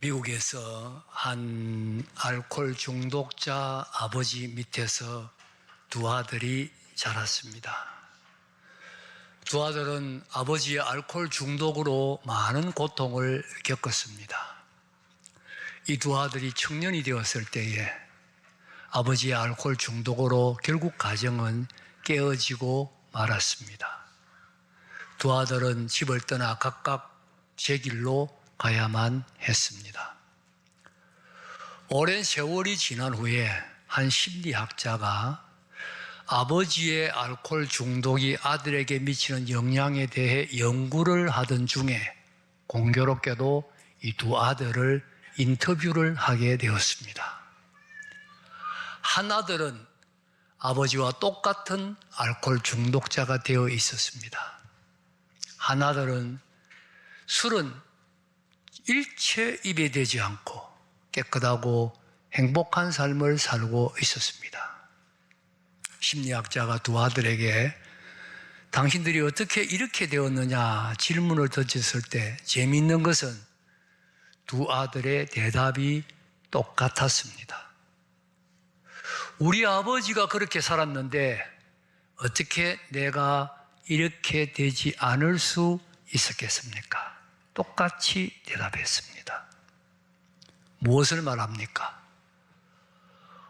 미국에서 한 알코올 중독자 아버지 밑에서 두 아들이 자랐습니다. 두 아들은 아버지의 알코올 중독으로 많은 고통을 겪었습니다. 이 두 아들이 청년이 되었을 때에 아버지의 알코올 중독으로 결국 가정은 깨어지고 말았습니다. 두 아들은 집을 떠나 각각 제 길로 가야만 했습니다. 오랜 세월이 지난 후에 한 심리학자가 아버지의 알코올 중독이 아들에게 미치는 영향에 대해 연구를 하던 중에 공교롭게도 이 두 아들을 인터뷰를 하게 되었습니다. 한 아들은 아버지와 똑같은 알코올 중독자가 되어 있었습니다. 한 아들은 술은 일체 입에 대지 않고 깨끗하고 행복한 삶을 살고 있었습니다. 심리학자가 두 아들에게 당신들이 어떻게 이렇게 되었느냐 질문을 던졌을 때 재미있는 것은 두 아들의 대답이 똑같았습니다. 우리 아버지가 그렇게 살았는데 어떻게 내가 이렇게 되지 않을 수 있었겠습니까? 똑같이 대답했습니다. 무엇을 말합니까?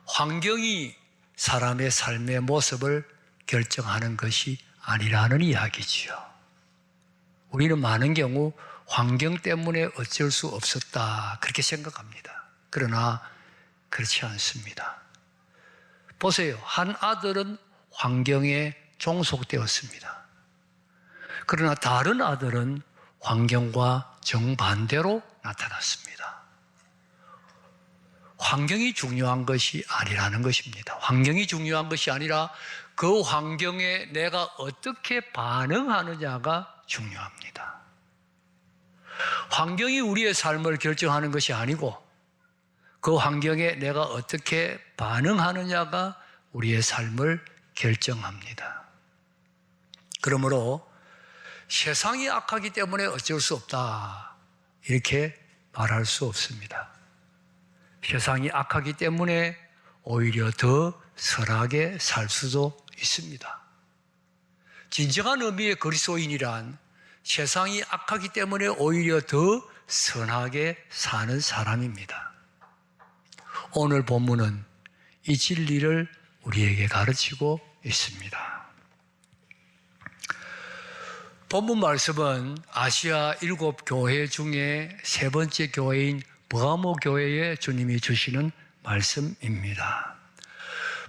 환경이 사람의 삶의 모습을 결정하는 것이 아니라는 이야기지요. 우리는 많은 경우 환경 때문에 어쩔 수 없었다 그렇게 생각합니다. 그러나 그렇지 않습니다. 보세요. 한 아들은 환경에 종속되었습니다. 그러나 다른 아들은 환경과 정반대로 나타났습니다. 환경이 중요한 것이 아니라는 것입니다. 환경이 중요한 것이 아니라 그 환경에 내가 어떻게 반응하느냐가 중요합니다. 환경이 우리의 삶을 결정하는 것이 아니고 그 환경에 내가 어떻게 반응하느냐가 우리의 삶을 결정합니다. 그러므로 세상이 악하기 때문에 어쩔 수 없다 이렇게 말할 수 없습니다. 세상이 악하기 때문에 오히려 더 선하게 살 수도 있습니다. 진정한 의미의 그리스도인이란 세상이 악하기 때문에 오히려 더 선하게 사는 사람입니다. 오늘 본문은 이 진리를 우리에게 가르치고 있습니다. 본문 말씀은 아시아 7교회 중에 세 번째 교회인 버가모 교회에 주님이 주시는 말씀입니다.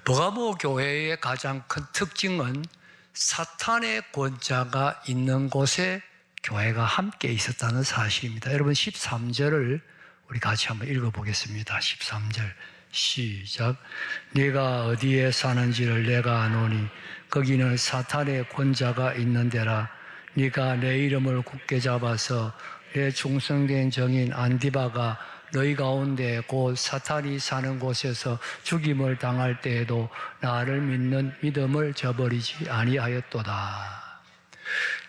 버가모 교회의 가장 큰 특징은 사탄의 권자가 있는 곳에 교회가 함께 있었다는 사실입니다. 여러분 13절을 우리 같이 한번 읽어보겠습니다. 13절 시작. 네가 어디에 사는지를 내가 아노니 거기는 사탄의 권자가 있는 데라. 네가 내 이름을 굳게 잡아서 내 충성된 정인 안디바가 너희 가운데 곧 사탄이 사는 곳에서 죽임을 당할 때에도 나를 믿는 믿음을 저버리지 아니하였도다.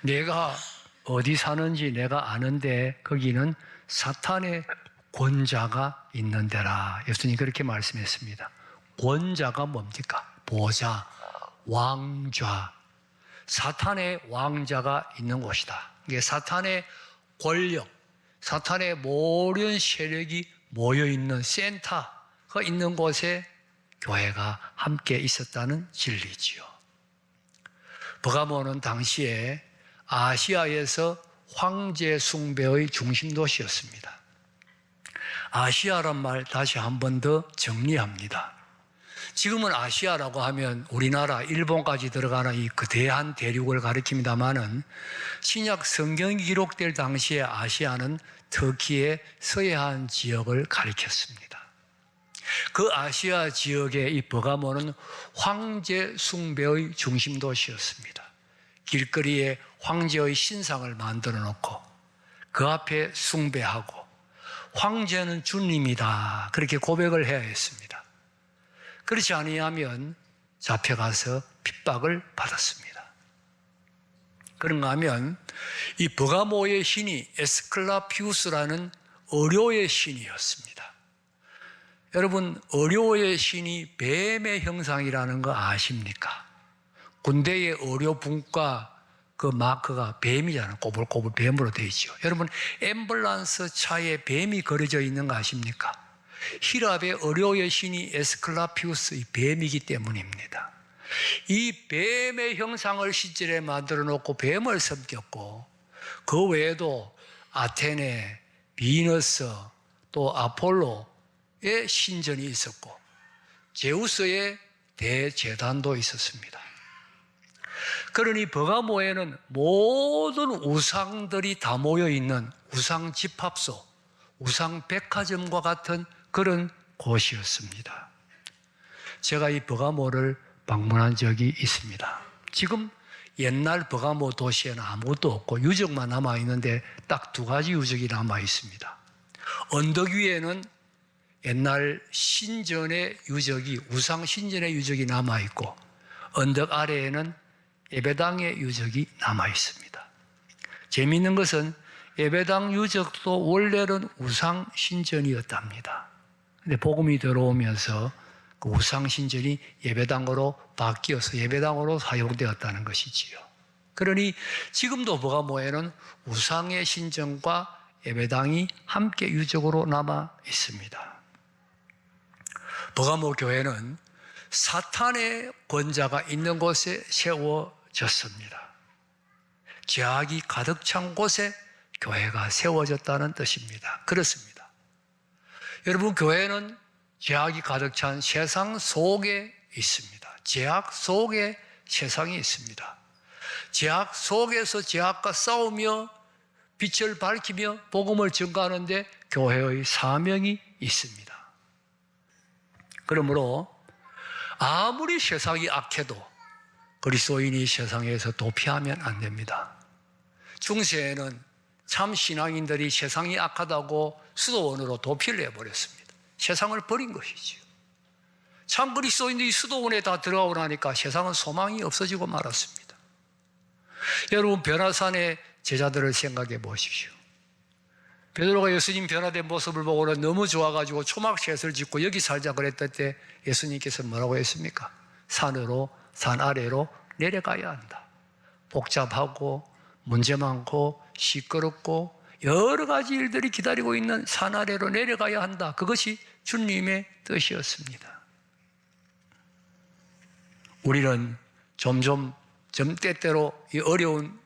내가 어디 사는지 내가 아는데 거기는 사탄의 권자가 있는 데라. 예수님이 그렇게 말씀했습니다. 권자가 뭡니까? 보좌, 왕좌. 사탄의 왕자가 있는 곳이다. 이게 사탄의 권력, 사탄의 모든 세력이 모여있는 센터가 있는 곳에 교회가 함께 있었다는 진리지요. 버가모는 당시에 아시아에서 황제 숭배의 중심 도시였습니다. 아시아란 말 다시 한 번 더 정리합니다. 지금은 아시아라고 하면 우리나라, 일본까지 들어가는 이 거대한 대륙을 가리킵니다마는 신약 성경이 기록될 당시에 아시아는 터키의 서해안 지역을 가리켰습니다. 그 아시아 지역의 이 버가모는 황제 숭배의 중심 도시였습니다. 길거리에 황제의 신상을 만들어 놓고 그 앞에 숭배하고 황제는 주님이다 그렇게 고백을 해야 했습니다. 그렇지 아니하면 잡혀가서 핍박을 받았습니다. 그런가 하면 이 버가모의 신이 에스클라피우스라는 어료의 신이었습니다. 여러분, 어료의 신이 뱀의 형상이라는 거 아십니까? 군대의 어료 분과 그 마크가 뱀이잖아요. 꼬불꼬불 뱀으로 되어 있죠. 여러분, 앰뷸런스 차에 뱀이 그려져 있는 거 아십니까? 히랍의 어료의 신이 에스클라피우스, 이 뱀이기 때문입니다. 이 뱀의 형상을 실제로 만들어 놓고 뱀을 섬겼고, 그 외에도 아테네, 비너스, 또 아폴로의 신전이 있었고, 제우스의 대제단도 있었습니다. 그러니 버가모에는 모든 우상들이 다 모여있는 우상 집합소, 우상 백화점과 같은 그런 곳이었습니다. 제가 이 버가모를 방문한 적이 있습니다. 지금 옛날 버가모 도시에는 아무것도 없고 유적만 남아있는데 딱 두 가지 유적이 남아있습니다. 언덕 위에는 옛날 신전의 유적이, 우상 신전의 유적이 남아있고, 언덕 아래에는 예배당의 유적이 남아있습니다. 재미있는 것은 예배당 유적도 원래는 우상 신전이었답니다. 근데 복음이 들어오면서 그 우상 신전이 예배당으로 바뀌어서 예배당으로 사용되었다는 것이지요. 그러니 지금도 버가모에는 우상의 신전과 예배당이 함께 유적으로 남아 있습니다. 버가모 교회는 사탄의 권자가 있는 곳에 세워졌습니다. 죄악이 가득 찬 곳에 교회가 세워졌다는 뜻입니다. 그렇습니다. 여러분, 교회는 죄악이 가득 찬 세상 속에 있습니다. 죄악 속에 세상이 있습니다. 죄악 속에서 죄악과 싸우며 빛을 밝히며 복음을 전가하는데 교회의 사명이 있습니다. 그러므로 아무리 세상이 악해도 그리스도인이 세상에서 도피하면 안 됩니다. 중세에는 참 신앙인들이 세상이 악하다고 수도원으로 도피를 해버렸습니다. 세상을 버린 것이지요. 참 그리스도인들이 수도원에 다 들어가고 나니까 세상은 소망이 없어지고 말았습니다. 여러분, 변화산의 제자들을 생각해 보십시오. 베드로가 예수님 변화된 모습을 보고는 너무 좋아가지고 초막셋을 짓고 여기 살자 그랬을 때 예수님께서 뭐라고 했습니까? 산으로, 산 아래로 내려가야 한다. 복잡하고 문제 많고 시끄럽고 여러 가지 일들이 기다리고 있는 산 아래로 내려가야 한다. 그것이 주님의 뜻이었습니다. 우리는 점점 때때로 이 어려운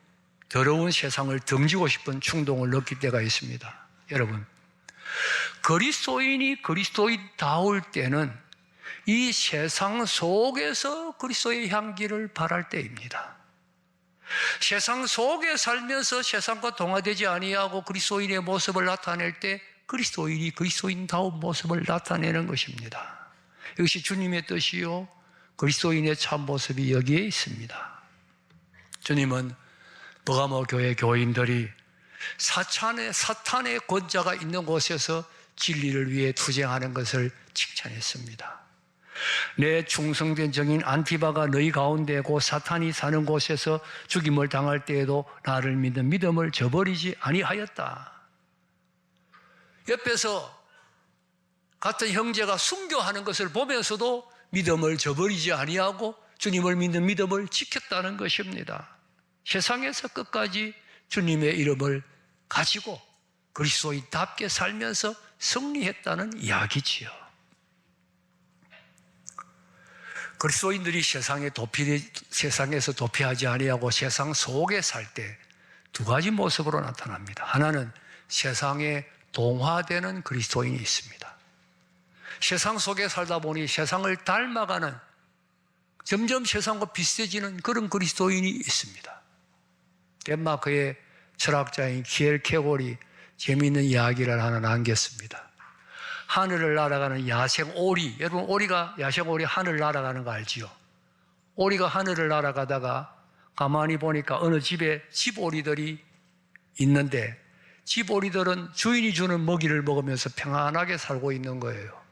더러운 세상을 등지고 싶은 충동을 느낄 때가 있습니다. 여러분, 그리스도인이 그리스도인다울 때는 이 세상 속에서 그리스도의 향기를 발할 때입니다. 세상 속에 살면서 세상과 동화되지 아니하고 그리스도인의 모습을 나타낼 때 그리스도인이 그리스도인다운 모습을 나타내는 것입니다. 이것이 주님의 뜻이요, 그리스도인의 참 모습이 여기에 있습니다. 주님은 버가모 교회 교인들이 사탄의 권자가 있는 곳에서 진리를 위해 투쟁하는 것을 칭찬했습니다. 내 충성된 정인 안티바가 너희 가운데 고 사탄이 사는 곳에서 죽임을 당할 때에도 나를 믿는 믿음을 저버리지 아니하였다. 옆에서 같은 형제가 순교하는 것을 보면서도 믿음을 저버리지 아니하고 주님을 믿는 믿음을 지켰다는 것입니다. 세상에서 끝까지 주님의 이름을 가지고 그리스도인답게 살면서 승리했다는 이야기지요. 그리스도인들이 세상에서 도피하지 아니하고 세상 속에 살 때 두 가지 모습으로 나타납니다. 하나는 세상에 동화되는 그리스도인이 있습니다. 세상 속에 살다 보니 세상을 닮아가는, 점점 세상과 비슷해지는 그런 그리스도인이 있습니다. 덴마크의 철학자인 키엘케골이 재미있는 이야기를 하나 남겼습니다. 하늘을 날아가는 야생 오리, 여러분 야생 오리 하늘 날아가는 거 알지요? 오리가 하늘을 날아가다가 가만히 보니까 어느 집에 집오리들이 있는데 집오리들은 주인이 주는 먹이를 먹으면서 평안하게 살고 있는 거예요.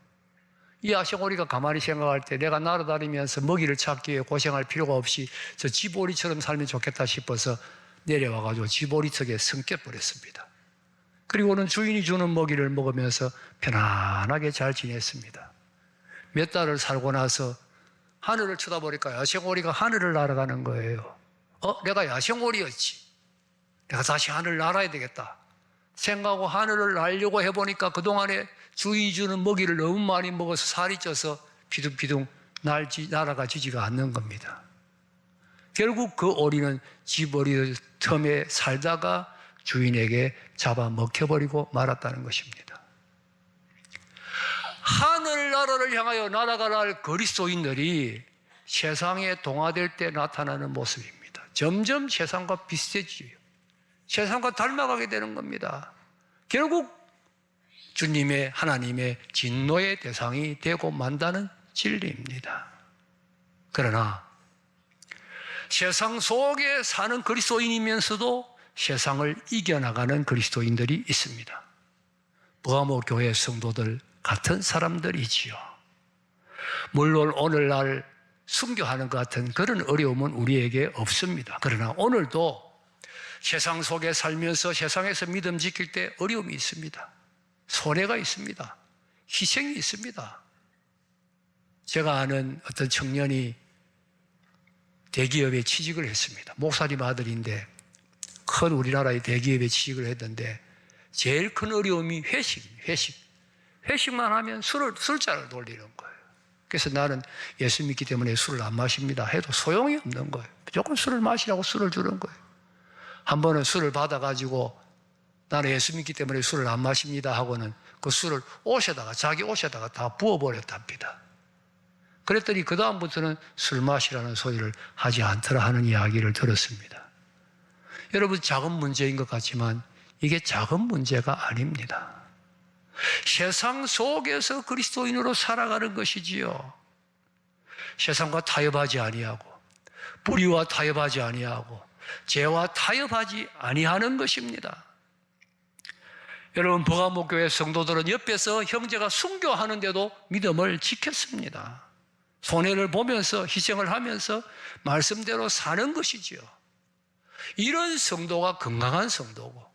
이 야생 오리가 가만히 생각할 때 내가 날아다니면서 먹이를 찾기 위해 고생할 필요가 없이 저 집오리처럼 살면 좋겠다 싶어서 내려와가지고 집오리 턱에 숨겨버렸습니다. 그리고는 주인이 주는 먹이를 먹으면서 편안하게 잘 지냈습니다. 몇 달을 살고 나서 하늘을 쳐다보니까 야생오리가 하늘을 날아가는 거예요. 내가 야생오리였지. 내가 다시 하늘을 날아야 되겠다 생각하고 하늘을 날려고 해보니까 그동안에 주인이 주는 먹이를 너무 많이 먹어서 살이 쪄서 비둥비둥 날아가지지가 않는 겁니다. 결국 그 오리는 집오리 틈에 살다가 주인에게 잡아먹혀버리고 말았다는 것입니다. 하늘나라를 향하여 날아가라 할 그리스도인들이 세상에 동화될 때 나타나는 모습입니다. 점점 세상과 비슷해지요. 세상과 닮아가게 되는 겁니다. 결국 주님의 하나님의 진노의 대상이 되고 만다는 진리입니다. 그러나 세상 속에 사는 그리스도인이면서도 세상을 이겨나가는 그리스도인들이 있습니다. 무가모 교회 성도들 같은 사람들이지요. 물론 오늘날 순교하는 것 같은 그런 어려움은 우리에게 없습니다. 그러나 오늘도 세상 속에 살면서 세상에서 믿음 지킬 때 어려움이 있습니다. 손해가 있습니다. 희생이 있습니다. 제가 아는 어떤 청년이 대기업에 취직을 했습니다. 목사님 아들인데 큰 우리나라의 대기업에 취직을 했는데 제일 큰 어려움이 회식입니다. 회식만 하면 술잔을 돌리는 거예요. 그래서 나는 예수 믿기 때문에 술을 안 마십니다 해도 소용이 없는 거예요. 무조건 술을 마시라고 술을 주는 거예요. 한 번은 술을 받아가지고 나는 예수 믿기 때문에 술을 안 마십니다 하고는 그 술을 자기 옷에다가 다 부어버렸답니다. 그랬더니 그 다음부터는 술 마시라는 소리를 하지 않더라 하는 이야기를 들었습니다. 여러분, 작은 문제인 것 같지만 이게 작은 문제가 아닙니다. 세상 속에서 그리스도인으로 살아가는 것이지요. 세상과 타협하지 아니하고 불의와 타협하지 아니하고 죄와 타협하지 아니하는 것입니다. 여러분, 버가모 교회 성도들은 옆에서 형제가 순교하는데도 믿음을 지켰습니다. 손해를 보면서 희생을 하면서 말씀대로 사는 것이지요. 이런 성도가 건강한 성도고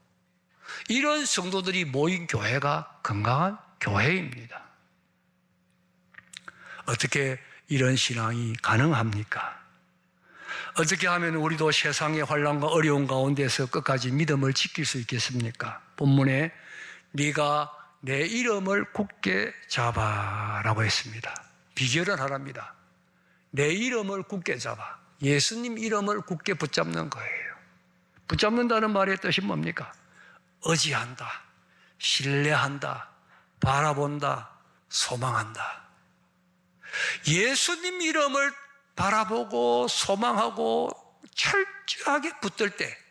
이런 성도들이 모인 교회가 건강한 교회입니다. 어떻게 이런 신앙이 가능합니까? 어떻게 하면 우리도 세상의 환난과 어려운 가운데서 끝까지 믿음을 지킬 수 있겠습니까? 본문에 네가 내 이름을 굳게 잡아라고 했습니다. 비결은 하나입니다. 내 이름을 굳게 잡아. 예수님 이름을 굳게 붙잡는 거예요. 붙잡는다는 말의 뜻이 뭡니까? 의지한다, 신뢰한다, 바라본다, 소망한다. 예수님 이름을 바라보고 소망하고 철저하게 붙들 때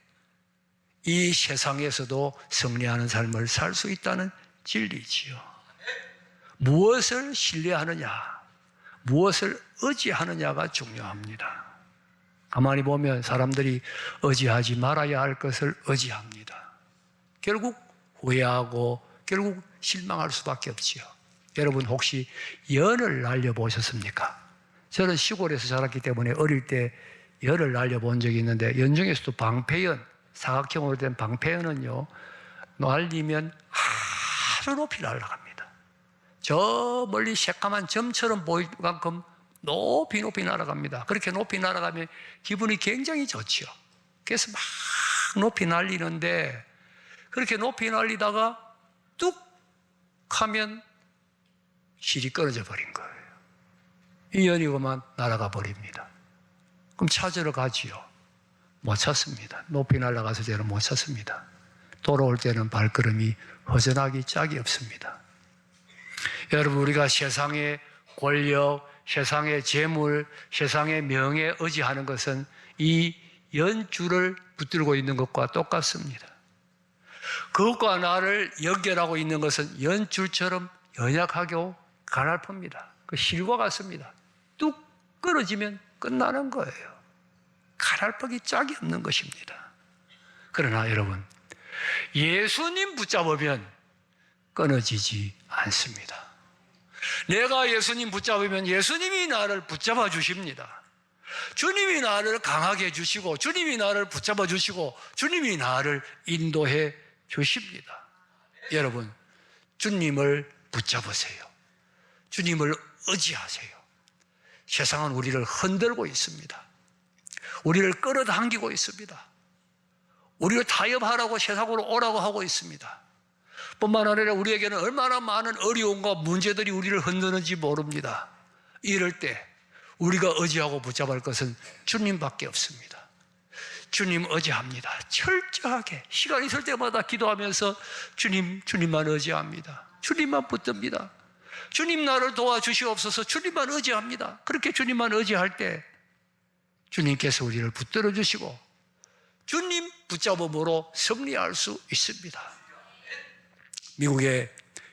이 세상에서도 승리하는 삶을 살 수 있다는 진리지요. 무엇을 신뢰하느냐, 무엇을 의지하느냐가 중요합니다. 가만히 보면 사람들이 의지하지 말아야 할 것을 의지합니다. 결국 후회하고 결국 실망할 수밖에 없지요. 여러분, 혹시 연을 날려보셨습니까? 저는 시골에서 자랐기 때문에 어릴 때 연을 날려본 적이 있는데 연중에서도 방패연, 사각형으로 된 방패연은요, 날리면 아주 높이 날아갑니다. 저 멀리 새까만 점처럼 보일 만큼 높이 날아갑니다. 그렇게 높이 날아가면 기분이 굉장히 좋지요. 그래서 막 높이 날리는데 그렇게 높이 날리다가 뚝 하면 실이 끊어져 버린 거예요. 이 연이고만 날아가 버립니다. 그럼 찾으러 가지요. 못 찾습니다. 높이 날아가서 저는 못 찾습니다. 돌아올 때는 발걸음이 허전하기 짝이 없습니다. 여러분, 우리가 세상의 권력, 세상의 재물, 세상의 명예에 의지하는 것은 이 연줄을 붙들고 있는 것과 똑같습니다. 그것과 나를 연결하고 있는 것은 연줄처럼 연약하고 가냘픕니다. 그 실과 같습니다. 뚝 끊어지면 끝나는 거예요. 가냘프기 짝이 없는 것입니다. 그러나 여러분, 예수님 붙잡으면 끊어지지 않습니다. 내가 예수님 붙잡으면 예수님이 나를 붙잡아 주십니다. 주님이 나를 강하게 해주시고 주님이 나를 붙잡아 주시고 주님이 나를 인도해 주십니다. 여러분, 주님을 붙잡으세요. 주님을 의지하세요. 세상은 우리를 흔들고 있습니다. 우리를 끌어당기고 있습니다. 우리를 타협하라고 세상으로 오라고 하고 있습니다. 뿐만 아니라 우리에게는 얼마나 많은 어려움과 문제들이 우리를 흔드는지 모릅니다. 이럴 때 우리가 의지하고 붙잡을 것은 주님밖에 없습니다. 주님 의지합니다. 철저하게 시간 있을 때마다 기도하면서 주님만 의지합니다. 주님만 붙듭니다. 주님 나를 도와주시옵소서. 주님만 의지합니다. 그렇게 주님만 의지할 때 주님께서 우리를 붙들어 주시고 주님 붙잡음으로 승리할 수 있습니다. 미국의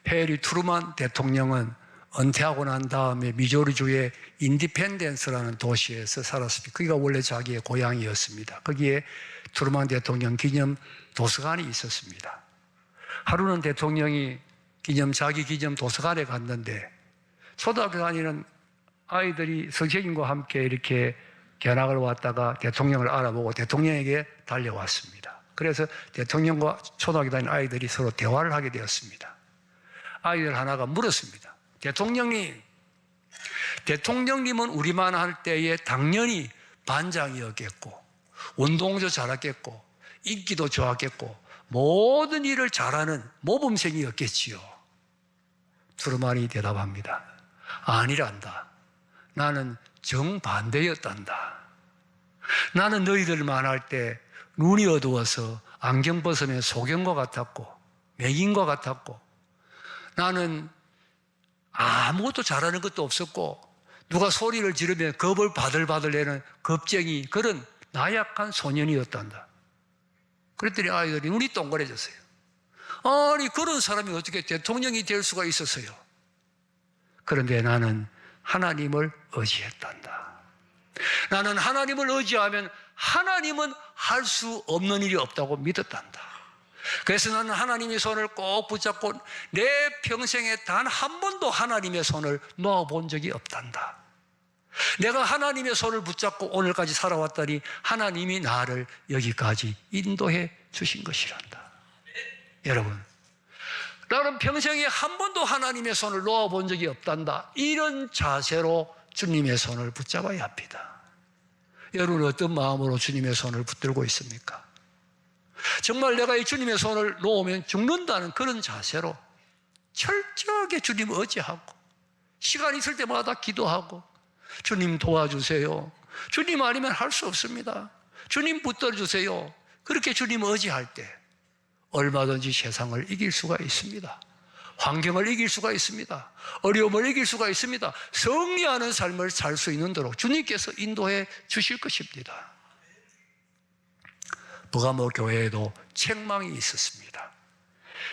해리 트루만 대통령은 은퇴하고 난 다음에 미조리주의 인디펜던스라는 도시에서 살았습니다. 거기가 원래 자기의 고향이었습니다. 거기에 트루만 대통령 기념 도서관이 있었습니다. 하루는 대통령이 자기 기념 도서관에 갔는데 초등학교 다니는 아이들이 선생님과 함께 이렇게 견학을 왔다가 대통령을 알아보고 대통령에게 달려왔습니다. 그래서 대통령과 초등학교 다니는 아이들이 서로 대화를 하게 되었습니다. 아이들 하나가 물었습니다. 대통령님은 우리만 할 때에 당연히 반장이었겠고 운동도 잘했겠고 인기도 좋았겠고 모든 일을 잘하는 모범생이었겠지요. 트루만이 대답합니다. 아니란다. 나는 정반대였단다. 나는 너희들만 할 때 눈이 어두워서 안경 벗으면 소경과 같았고 맹인과 같았고 나는 아무것도 잘하는 것도 없었고 누가 소리를 지르면 겁을 바들바들 내는 겁쟁이 그런 나약한 소년이었단다. 그랬더니 아이들이 눈이 동그래졌어요. 아니 그런 사람이 어떻게 대통령이 될 수가 있었어요. 그런데 나는 하나님을 의지했단다. 나는 하나님을 의지하면 하나님은 할 수 없는 일이 없다고 믿었단다. 그래서 나는 하나님의 손을 꼭 붙잡고 내 평생에 단 한 번도 하나님의 손을 놓아본 적이 없단다. 내가 하나님의 손을 붙잡고 오늘까지 살아왔더니 하나님이 나를 여기까지 인도해 주신 것이란다. 여러분, 나는 평생에 한 번도 하나님의 손을 놓아본 적이 없단다. 이런 자세로 주님의 손을 붙잡아야 합니다. 여러분은 어떤 마음으로 주님의 손을 붙들고 있습니까? 정말 내가 이 주님의 손을 놓으면 죽는다는 그런 자세로 철저하게 주님 의지하고 시간 있을 때마다 기도하고 주님 도와주세요. 주님 아니면 할 수 없습니다. 주님 붙들어주세요. 그렇게 주님 의지할 때 얼마든지 세상을 이길 수가 있습니다. 환경을 이길 수가 있습니다. 어려움을 이길 수가 있습니다. 승리하는 삶을 살 수 있는 대로 주님께서 인도해 주실 것입니다. 버가모 교회에도 책망이 있었습니다.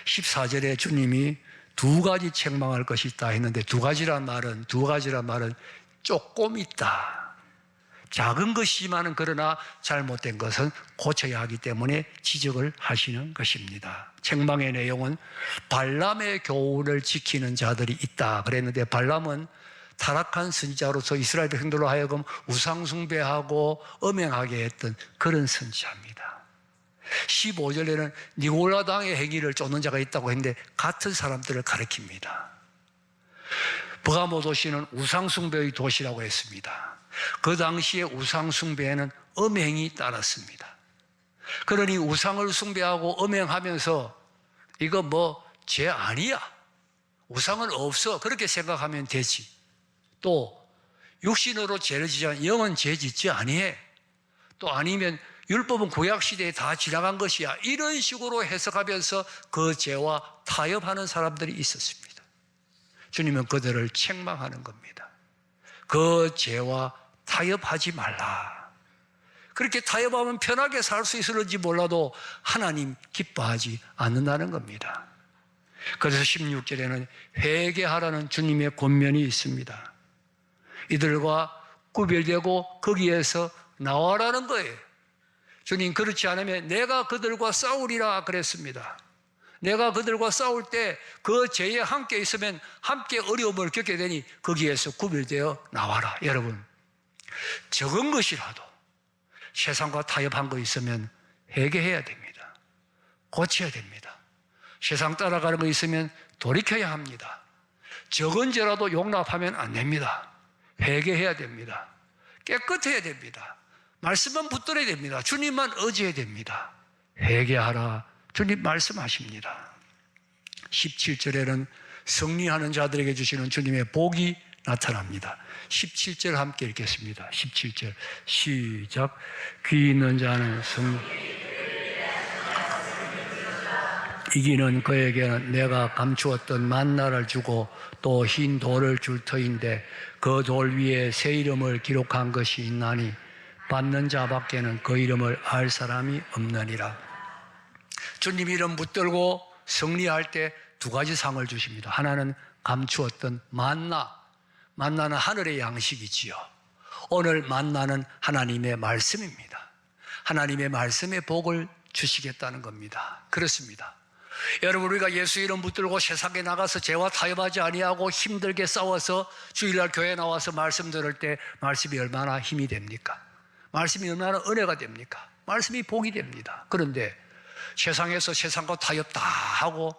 14절에 주님이 두 가지 책망할 것이 있다 했는데 두 가지란 말은 조금 있다. 작은 것이지만 그러나 잘못된 것은 고쳐야 하기 때문에 지적을 하시는 것입니다. 책망의 내용은 발람의 교훈을 지키는 자들이 있다 그랬는데 발람은 타락한 선지자로서 이스라엘 백성들로 하여금 우상숭배하고 음행하게 했던 그런 선지자입니다. 15절에는 니골라당의 행위를 쫓는 자가 있다고 했는데 같은 사람들을 가리킵니다. 버가모 도시는 우상숭배의 도시라고 했습니다. 그 당시에 우상숭배에는 음행이 따랐습니다. 그러니 우상을 숭배하고 음행하면서 이거 죄 아니야. 우상은 없어. 그렇게 생각하면 되지. 또 육신으로 죄를 지지만 영은 죄 짓지 아니해. 또 아니면 율법은 구약시대에 다 지나간 것이야. 이런 식으로 해석하면서 그 죄와 타협하는 사람들이 있었습니다. 주님은 그들을 책망하는 겁니다. 그 죄와 타협하지 말라. 그렇게 타협하면 편하게 살 수 있을지 몰라도 하나님 기뻐하지 않는다는 겁니다. 그래서 16절에는 회개하라는 주님의 권면이 있습니다. 이들과 구별되고 거기에서 나와라는 거예요. 주님 그렇지 않으면 내가 그들과 싸우리라 그랬습니다. 내가 그들과 싸울 때 그 죄에 함께 있으면 함께 어려움을 겪게 되니 거기에서 구별되어 나와라. 여러분, 적은 것이라도 세상과 타협한 거 있으면 회개해야 됩니다. 고쳐야 됩니다. 세상 따라가는 거 있으면 돌이켜야 합니다. 적은 죄라도 용납하면 안 됩니다. 회개해야 됩니다. 깨끗해야 됩니다. 말씀만 붙들어야 됩니다. 주님만 의지해야 됩니다. 회개하라. 주님 말씀하십니다. 17절에는 승리하는 자들에게 주시는 주님의 복이 나타납니다. 17절 함께 읽겠습니다. 17절 시작. 귀 있는 자는 이기는 그에게는 내가 감추었던 만나를 주고 또 흰 돌을 줄 터인데 그 돌 위에 새 이름을 기록한 것이 있나니 받는 자밖에는 그 이름을 알 사람이 없느니라. 주님 이름 붙들고 승리할 때 두 가지 상을 주십니다. 하나는 감추었던 만나는 하늘의 양식이지요. 오늘 만나는 하나님의 말씀입니다. 하나님의 말씀의 복을 주시겠다는 겁니다. 그렇습니다. 여러분, 우리가 예수 이름 붙들고 세상에 나가서 죄와 타협하지 아니하고 힘들게 싸워서 주일날 교회 나와서 말씀 들을 때 말씀이 얼마나 힘이 됩니까? 말씀이 얼마나 은혜가 됩니까? 말씀이 복이 됩니다. 그런데 세상에서 세상과 타협 다 하고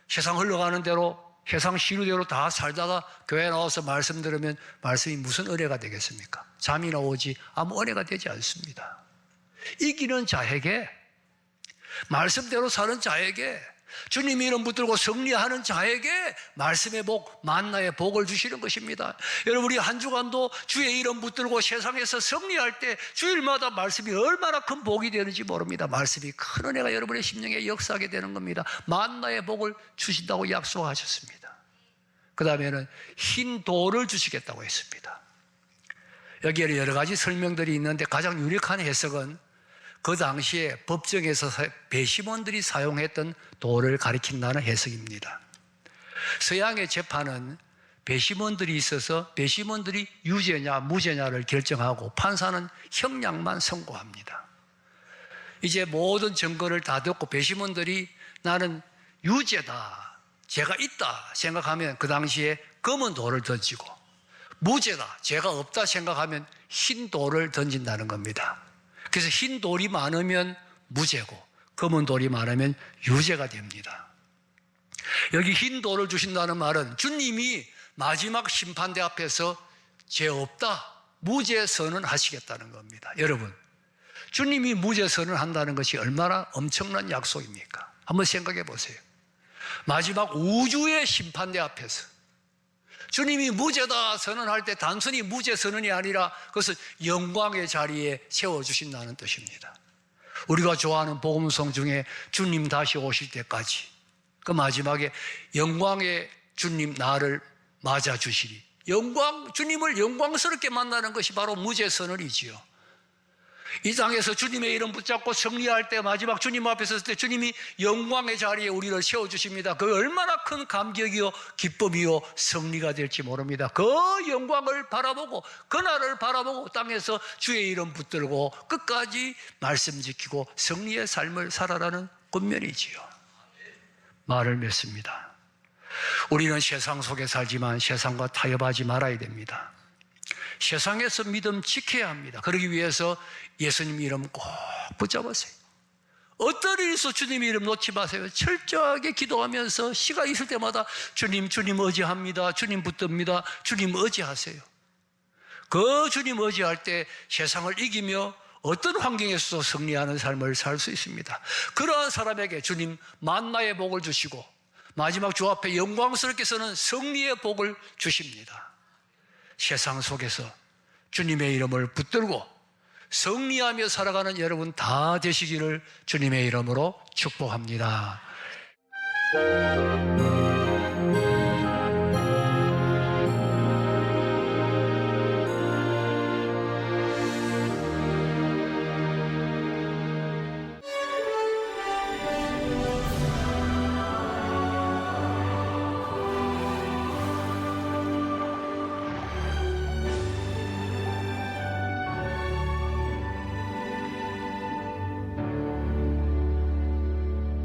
세상 흘러가는 대로 세상 시류대로 다 살다가 교회 나와서 말씀 들으면 말씀이 무슨 은혜가 되겠습니까? 잠이 나오지 아무 은혜가 되지 않습니다. 이기는 자에게, 말씀대로 사는 자에게, 주님 이름 붙들고 승리하는 자에게 말씀의 복, 만나의 복을 주시는 것입니다. 여러분, 우리 한 주간도 주의 이름 붙들고 세상에서 승리할 때 주일마다 말씀이 얼마나 큰 복이 되는지 모릅니다. 말씀이 큰 은혜가 여러분의 심령에 역사하게 되는 겁니다. 만나의 복을 주신다고 약속하셨습니다. 그 다음에는 흰 돌을 주시겠다고 했습니다. 여기에 여러 가지 설명들이 있는데 가장 유력한 해석은 그 당시에 법정에서 배심원들이 사용했던 돌을 가리킨다는 해석입니다. 서양의 재판은 배심원들이 있어서 배심원들이 유죄냐 무죄냐를 결정하고 판사는 형량만 선고합니다. 이제 모든 증거를 다 듣고 배심원들이 나는 유죄다, 죄가 있다 생각하면 그 당시에 검은 돌을 던지고, 무죄다, 죄가 없다 생각하면 흰 돌을 던진다는 겁니다. 그래서 흰 돌이 많으면 무죄고 검은 돌이 많으면 유죄가 됩니다. 여기 흰 돌을 주신다는 말은 주님이 마지막 심판대 앞에서 죄 없다, 무죄 선언하시겠다는 겁니다. 여러분, 주님이 무죄 선언한다는 것이 얼마나 엄청난 약속입니까? 한번 생각해 보세요. 마지막 우주의 심판대 앞에서 주님이 무죄다 선언할 때 단순히 무죄 선언이 아니라 그것을 영광의 자리에 세워주신다는 뜻입니다. 우리가 좋아하는 복음성 중에 주님 다시 오실 때까지 그 마지막에 영광의 주님 나를 맞아주시리, 주님을 영광스럽게 만나는 것이 바로 무죄 선언이지요. 이 땅에서 주님의 이름 붙잡고 승리할 때 마지막 주님 앞에 섰을 때 주님이 영광의 자리에 우리를 세워주십니다. 그 얼마나 큰 감격이요 기쁨이요 승리가 될지 모릅니다. 그 영광을 바라보고 그날을 바라보고 땅에서 주의 이름 붙들고 끝까지 말씀 지키고 승리의 삶을 살아라는 권면이지요. 말을 맺습니다. 우리는 세상 속에 살지만 세상과 타협하지 말아야 됩니다. 세상에서 믿음 지켜야 합니다. 그러기 위해서 예수님 이름 꼭 붙잡으세요. 어떤 일이 있어 주님 이름 놓지 마세요. 철저하게 기도하면서 시가 있을 때마다 주님 의지합니다, 주님 붙듭니다, 주님 의지하세요. 그 주님 의지할 때 세상을 이기며 어떤 환경에서도 승리하는 삶을 살 수 있습니다. 그러한 사람에게 주님 만나의 복을 주시고 마지막 주 앞에 영광스럽게 서는 승리의 복을 주십니다. 세상 속에서 주님의 이름을 붙들고 승리하며 살아가는 여러분 다 되시기를 주님의 이름으로 축복합니다.